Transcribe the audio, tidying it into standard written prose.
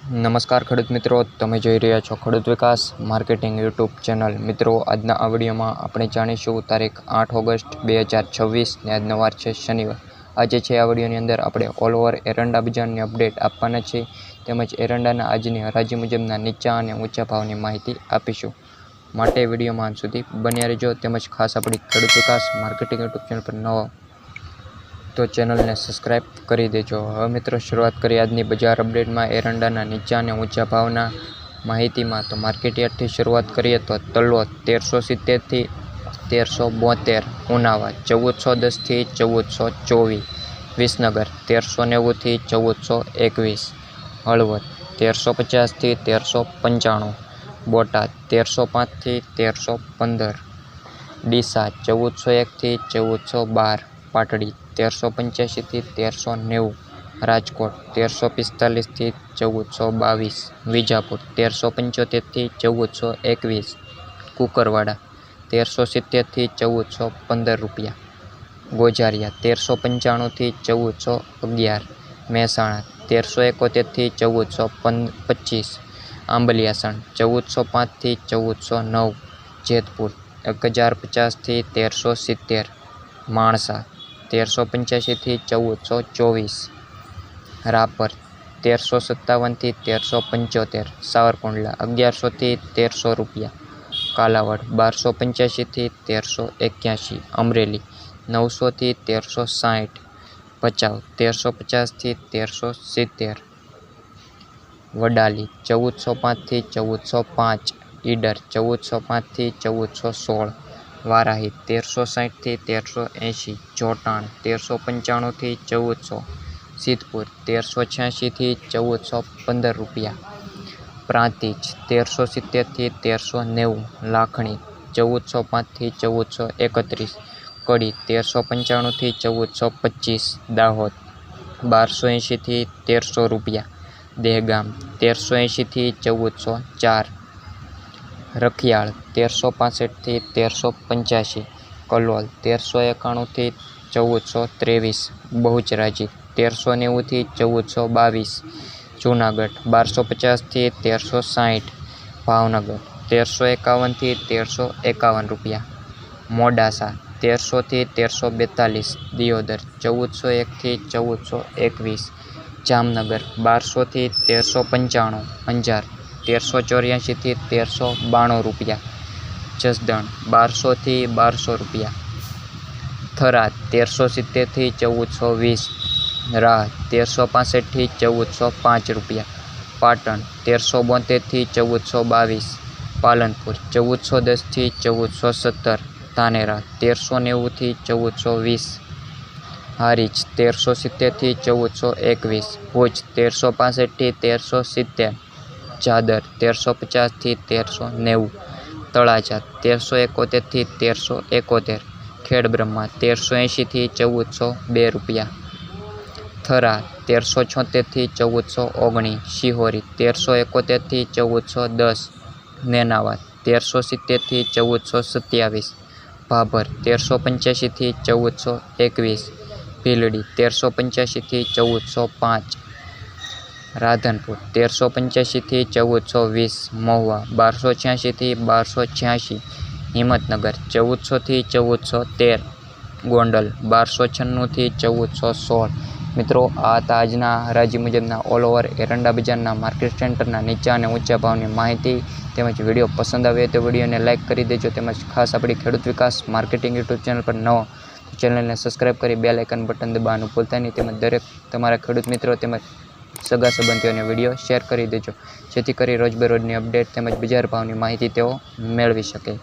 નમસ્કાર ખેડૂત મિત્રો, તમે જોઈ રહ્યા છો ખેડૂત વિકાસ માર્કેટિંગ યુટ્યુબ ચેનલ। મિત્રો, આજના આ વિડીયોમાં આપણે જાણીશું તારીખ 8 ઓગસ્ટ 2026 ને આજનો વાર છે શનિવાર। આજે છે આ વિડીયોની અંદર આપણે ઓલ ઓવર એરંડા બજારની અપડેટ આપવાના છે, તેમજ એરંડાના આજની હરાજી મુજબના નીચા અને ઊંચા ભાવની માહિતી આપીશું। માટે વિડીયોમાં અંત સુધી બન્યા રહેજો। તેમજ ખાસ આપણી ખેડૂત વિકાસ માર્કેટિંગ યુટ્યુબ ચેનલ પર નવો તો ચેનલને સબસ્ક્રાઈબ કરી દેજો। હવે મિત્રો, શરૂઆત કરીએ આજની બજાર અપડેટમાં એરંડાના નીચા અને ઊંચા ભાવના માહિતીમાં। તો માર્કેટ યાર્ડથી શરૂઆત કરીએ તો તલોદ 1370 થી 1372, ઉનાવા 1410 થી 1424, વિસનગર 1390 થી 1421, હળવદ 1350 થી 1395, બોટાદ 1305 થી 1315, ડીસા 1401 થી 1412, પાટડી 1385 થી 1390, રાજકોટ 1345 થી 1422, વિજાપુર 1375 થી 1421, કુકરવાડા 1370 થી 1415 રૂપિયા, ગોઝારિયા 1395 થી 1411, મહેસાણા 1371 થી 1425, આંબલિયાસણ 1405 થી 1409, જેતપુર 1050 થી 1370, માણસા 1385 થી 1424, રાપર 1357 થી 1375, સાવરકુંડલા 1100 થી 1300 રૂપિયા, કાલાવડ 1285 થી 1381, અમરેલી 900 થી 1360, ભચાઉ 1350 થી 1370, વડાલી 1405 થી 1405, ઈડર 1405 થી 1416, વારાહી 1360 થી 1380, જોટાણ 1395 થી 1400, સિદ્ધપુર 1386 થી 1415 રૂપિયા, પ્રાંતિજ 1370 થી 1390, લાખણી 1405 થી 1431, કડી 1395 થી 1425, દાહોદ 1280 થી 1300 રૂપિયા, દહેગામ 1380 થી 1404, રખિયાળ 1365 થી 1385, કલોલ 1391 થી 1423, બહુચરાજી 1390 થી 1422, જૂનાગઢ 1250 થી 1360, ભાવનગર 1351 થી 1351 રૂપિયા, મોડાસા 1300 થી 1342, દિયોદર 1401 થી 1421, જામનગર 1200 થી 1395, અંજાર 1384 થી 1392 રૂપિયા, જસદણ 1200 થી 1200 રૂપિયા, થરાદ 1370 થી 1420, રાહ 1365 થી 1405 રૂપિયા, પાટણ 1372 થી 1422, પાલનપુર 1410 થી 1417, ધાનેરા 1390 થી 1420, હારીજ 1370 થી 1421, ભુજ 1365 થી 1370, જાદર 1350 થી 1390, તળાજા 1371 થી 1371, ખેડબ્રહ્મા 1380 થી 1402 રૂપિયા, થરા 1376 થી 1419, શિહોરી 1371 થી 1410, નેનાવા 1370 થી 1427, ભાભર 1385 થી 1421, ભીલડી 1385 થી 1405, રાધનપુર 1385 થી 1420, મહુવા 1286 થી 1286, હિંમતનગર 1400 થી 1413, ગોંડલ 1296 થી 1416। મિત્રો, આ હતા આજના હરાજી મુજબના ઓલ ઓવર એરંડા બજારના માર્કેટ સેન્ટરના નીચા અને ઊંચા ભાવની માહિતી। તેમજ વિડીયો પસંદ આવે તો વિડીયોને લાઇક કરી દેજો। તેમજ ખાસ આપણી ખેડૂત વિકાસ માર્કેટિંગ યુટ્યુબ ચેનલ પર નવો ચેનલને સબસ્ક્રાઈબ કરી બેલ આઇકન બટન દબાવવાનું ભૂલતા નહીં। તેમજ દરેક તમારા ખેડૂત મિત્રો તેમજ સગા સંબંધીઓને વિડીયો શેર કરી દેજો, જેથી કરી રોજબરોજની અપડેટ તેમજ બજાર ભાવની માહિતી તેઓ મેળવી શકે।